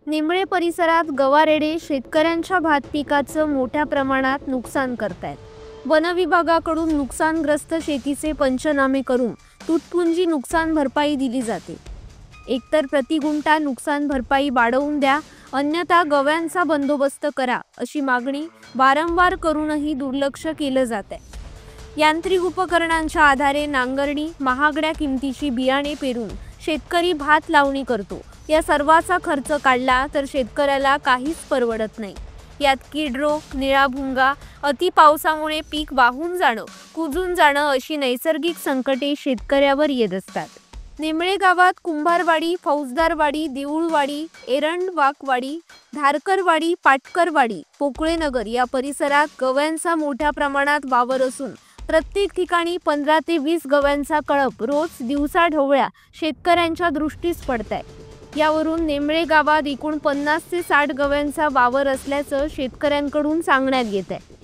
निंबळे परिसरात गवारेडे शेतकऱ्यांच्या भात पिकाचं मोठ्या प्रमाणात नुकसान करतायत. वन विभागाकडून नुकसानग्रस्त शेतीचे पंचनामे करून तुटपुंजी नुकसान भरपाई दिली जाते. एकतर प्रति गुंठा नुकसान भरपाई वाढवून द्या, अन्यथा गव्यांचा बंदोबस्त करा अशी मागणी वारंवार करूनही दुर्लक्ष केलं जात आहे. यांत्रिक उपकरणांच्या आधारे नांगरणी, महागड्या किमतीची बियाणे पेरून शेतकरी भात लावणी करतो. या सर्वाचा खर्च काढला तर शेतकऱ्याला काहीच परवडत नाही. यात कीड रोग, निळा भुंगा, अति पावसामुळे पीक वाहून जाणं, कुजून जाणं अशी नैसर्गिक संकटे शेतकऱ्यावर येत असतात. निंबळे गावात कुंभारवाडी, फौजदारवाडी, देऊळवाडी, एरंडवाकवाडी, धारकरवाडी, पाटकरवाडी, पोकळेनगर या परिसरात गव्यांचा मोठ्या प्रमाणात वावर असून प्रत्येक ठिकाणी 15 ते 20 गव्यांचा कळप रोज दिवसाढवळ्या शेतकऱ्यांच्या दृष्टीस पडताय. यावरून निंबळे गावात एकूण 50 ते 60 गव्यांचा वावर असल्याचं शेतकऱ्यांकडून सांगण्यात येत आहे.